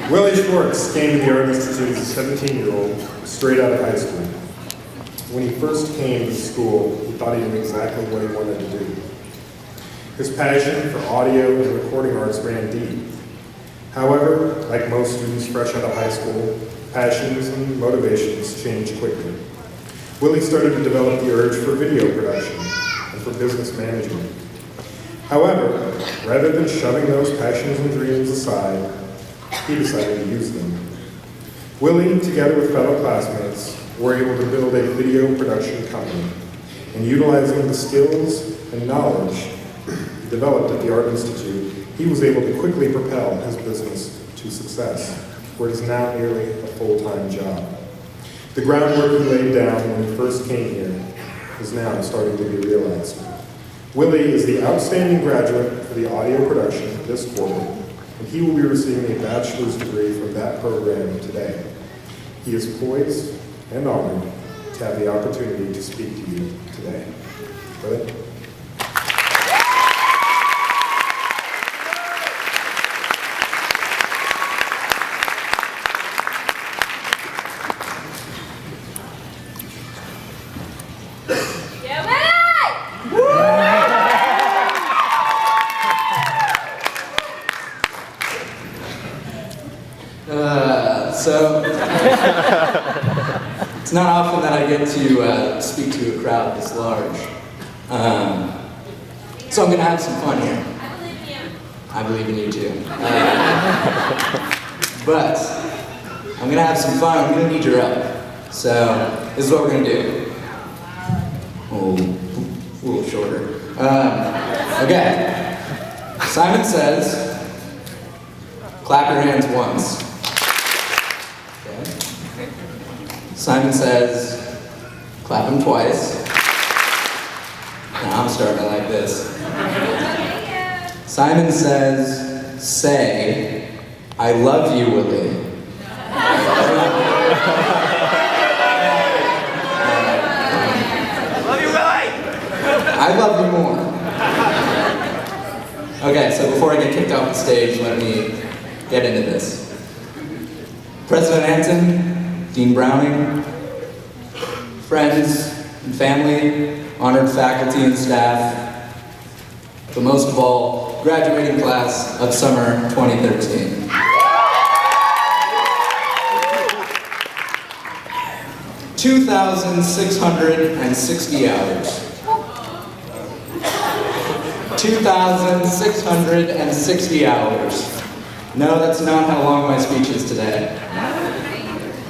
Willie Schwartz came to the Art Institute as a 17-year-old, straight out of high school. When he first came to school, he thought he knew exactly what he wanted to do. His passion for audio and recording arts ran deep. However, like most students fresh out of high school, passions and motivations change quickly. Willie started to develop the urge for video production and for business management. However, rather than shoving those passions and dreams aside, he decided to use them. Willie, together with fellow classmates, were able to build a video production company, and utilizing the skills and knowledge developed at the Art Institute, he was able to quickly propel his business to success, where it is now nearly a full-time job. The groundwork he laid down when he first came here is now starting to be realized. Willie is the outstanding graduate for the audio production this quarter, and he will be receiving a bachelor's degree from that program today. He is poised and honored to have the opportunity to speak to you today. Willie? It's not often that I get to speak to a crowd this large. So I'm going to have some fun here. I believe in you too. But I'm going to have some fun. I'm going to need your help. So this is what we're going to do. Oh, a little shorter. Okay. Simon says, clap your hands once. Simon says, clap them twice. Now I'm starting to like this. Simon says, say, I love you, Willie. Love you, Willie! I love you more. Okay, so before I get kicked off the stage, let me get into this. President Anton, Dean Browning, friends and family, honored faculty and staff, but most of all, graduating class of summer 2013. $2,660 hours. 2,660 hours. No, that's not how long my speech is today.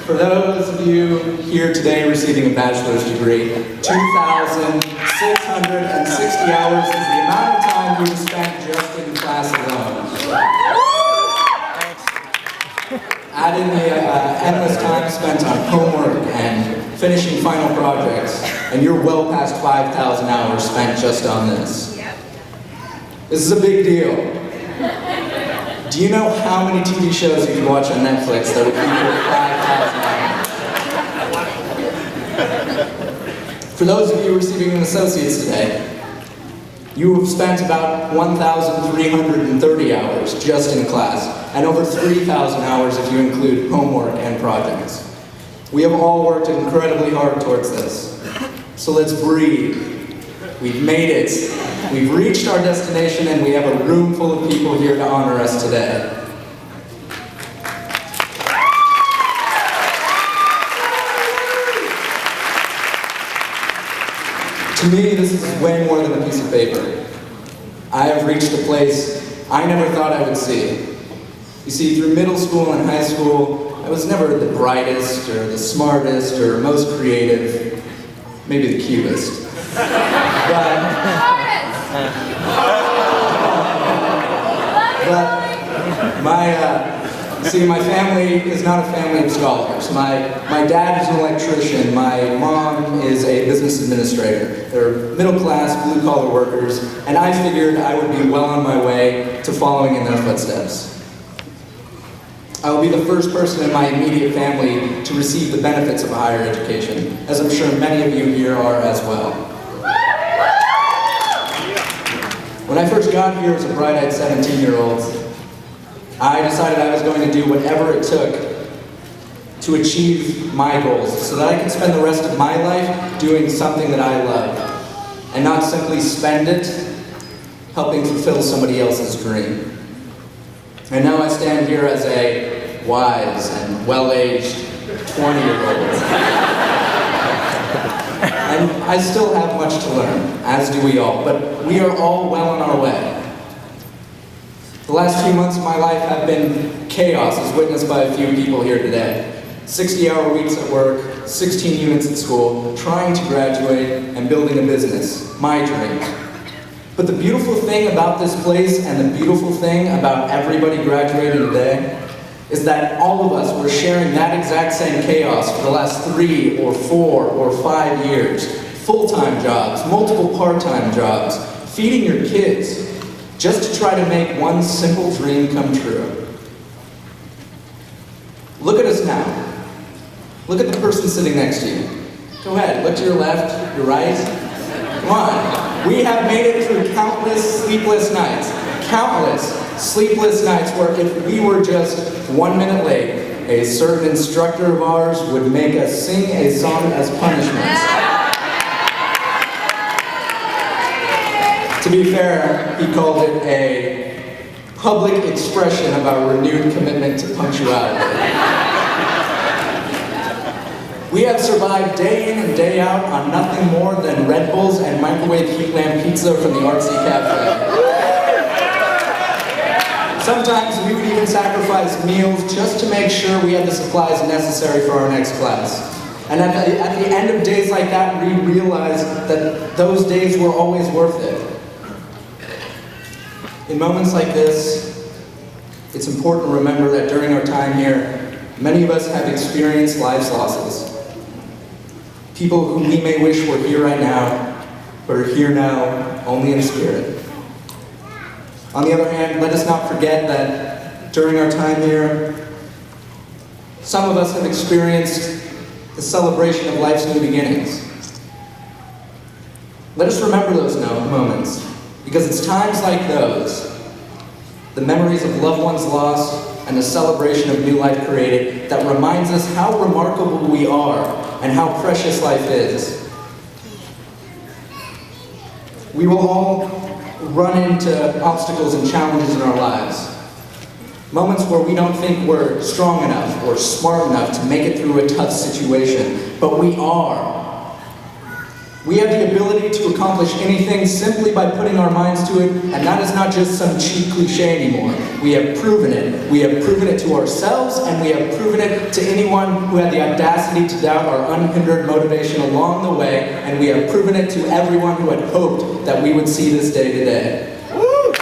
For those of you here today receiving a bachelor's degree, 2,660 hours is the amount of time you spent just in class alone. Add in the endless time spent on homework and finishing final projects, and you're well past 5,000 hours spent just on this. This is a big deal. Do you know how many TV shows you can watch on Netflix that would equal 5,000 hours? For those of you receiving an associate's today, you have spent about 1,330 hours just in class, and over 3,000 hours if you include homework and projects. We have all worked incredibly hard towards this. So let's breathe. We've made it. We've reached our destination, and we have a room full of people here to honor us today. To me, this is way more than a piece of paper. I have reached a place I never thought I would see. You see, through middle school and high school, I was never the brightest, or the smartest, or most creative, maybe the cutest. But my family is not a family of scholars. My dad is an electrician. My mom is a business administrator. They're middle-class, blue-collar workers, and I figured I would be well on my way to following in their footsteps. I will be the first person in my immediate family to receive the benefits of a higher education, as I'm sure many of you here are as well. When I first got here as a bright-eyed 17-year-old, I decided I was going to do whatever it took to achieve my goals so that I could spend the rest of my life doing something that I love and not simply spend it helping fulfill somebody else's dream. And now I stand here as a wise and well-aged 20-year-old. And I still have much to learn, as do we all, but we are all well on our way. The last few months of my life have been chaos, as witnessed by a few people here today. 60-hour weeks at work, 16 units at school, trying to graduate, and building a business, my dream. But the beautiful thing about this place and the beautiful thing about everybody graduating today is that all of us were sharing that exact same chaos for the last 3 or 4 or 5 years. Full-time jobs, multiple part-time jobs, feeding your kids, just to try to make one simple dream come true. Look at us now. Look at the person sitting next to you. Go ahead, look to your left, your right. Come on. We have made it through countless sleepless nights where if we were just 1 minute late, a certain instructor of ours would make us sing a song as punishment. To be fair, he called it a public expression of our renewed commitment to punctuality. We have survived day in and day out on nothing more than Red Bulls and microwave heat lamp pizza from the Artsy Cafe. Sometimes we would even sacrifice meals just to make sure we had the supplies necessary for our next class. And at the end of days like that, we realized that those days were always worth it. In moments like this, it's important to remember that during our time here, many of us have experienced life's losses. People who we may wish were here right now, but are here now only in spirit. On the other hand, let us not forget that during our time here, some of us have experienced the celebration of life's new beginnings. Let us remember those moments, because it's times like those, the memories of loved ones lost and the celebration of new life created, that reminds us how remarkable we are and how precious life is. We will all run into obstacles and challenges in our lives. Moments where we don't think we're strong enough or smart enough to make it through a tough situation, but we are. We have the ability to accomplish anything simply by putting our minds to it, and that is not just some cheap cliche anymore. We have proven it. We have proven it to ourselves, and we have proven it to anyone who had the audacity to doubt our unhindered motivation along the way, and we have proven it to everyone who had hoped that we would see this day today. Woo!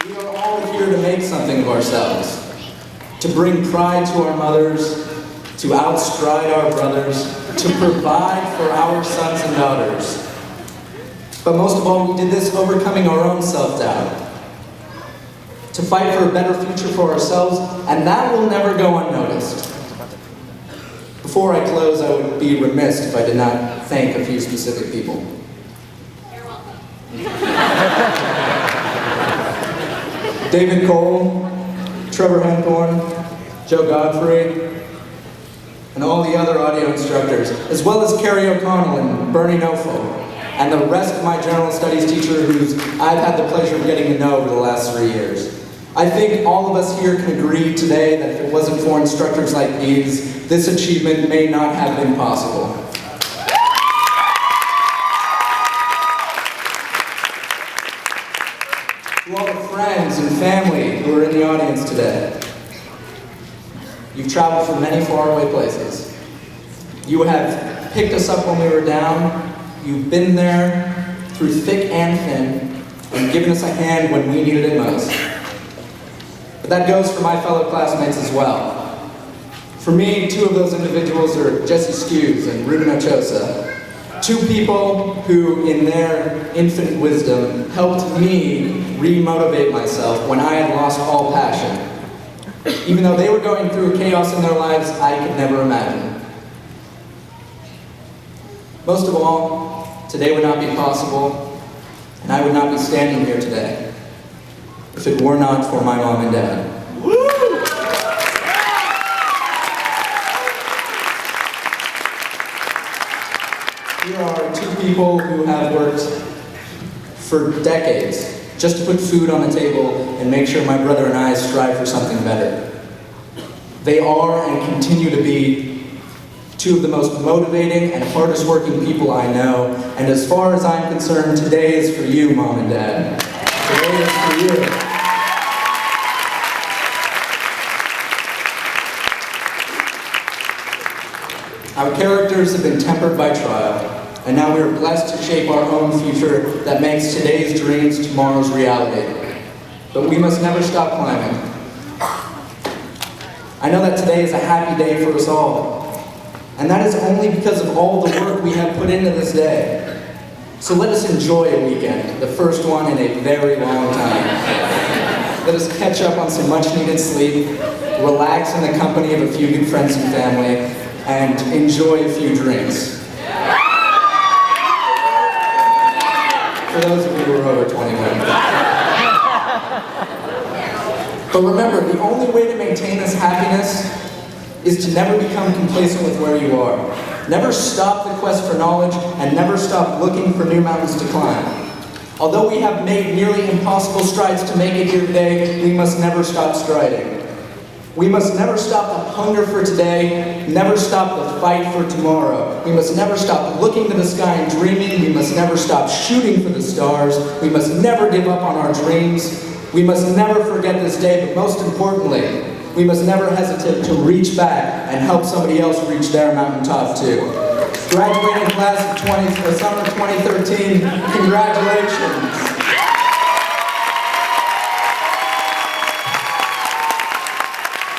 We are all here to make something of ourselves, to bring pride to our mothers, to outstride our brothers, to provide for our sons and daughters. But most of all, we did this overcoming our own self-doubt, to fight for a better future for ourselves, and that will never go unnoticed. Before I close, I would be remiss if I did not thank a few specific people. You're welcome. David Cole, Trevor Henthorn, Joe Godfrey, and all the other audio instructors, as well as Carrie O'Connell and Bernie Nofel, and the rest of my general studies teacher who's I've had the pleasure of getting to know over the last 3 years. I think all of us here can agree today that if it wasn't for instructors like these, this achievement may not have been possible. To all the friends and family who are in the audience today, you've traveled from many faraway places. You have picked us up when we were down. You've been there through thick and thin and given us a hand when we needed it most. But that goes for my fellow classmates as well. For me, 2 of those individuals are Jesse Skews and Ruben Ochosa. 2 people who, in their infinite wisdom, helped me re-motivate myself when I had lost all passion. Even though they were going through chaos in their lives I could never imagine. Most of all, today would not be possible And I would not be standing here today if it were not for my mom and dad. Here are two people who have worked for decades just to put food on the table and make sure my brother and I strive for something better. They are and continue to be two of the most motivating and hardest working people I know. And as far as I'm concerned, today is for you, Mom and Dad. Today is for you. Our characters have been tempered by trial, and now we are blessed to shape our own future that makes today's dreams tomorrow's reality. But we must never stop climbing. I know that today is a happy day for us all, and that is only because of all the work we have put into this day. So let us enjoy a weekend, the first one in a very long time. Let us catch up on some much-needed sleep, relax in the company of a few good friends and family, and enjoy a few drinks. For those of you who are over 21. But remember, the only way to maintain this happiness is to never become complacent with where you are. Never stop the quest for knowledge, and never stop looking for new mountains to climb. Although we have made nearly impossible strides to make it here today, we must never stop striding. We must never stop the hunger for today, never stop the fight for tomorrow. We must never stop looking to the sky and dreaming. We must never stop shooting for the stars. We must never give up on our dreams. We must never forget this day, but most importantly, we must never hesitate to reach back and help somebody else reach their mountaintop too. Graduating class of summer 2013, congratulations.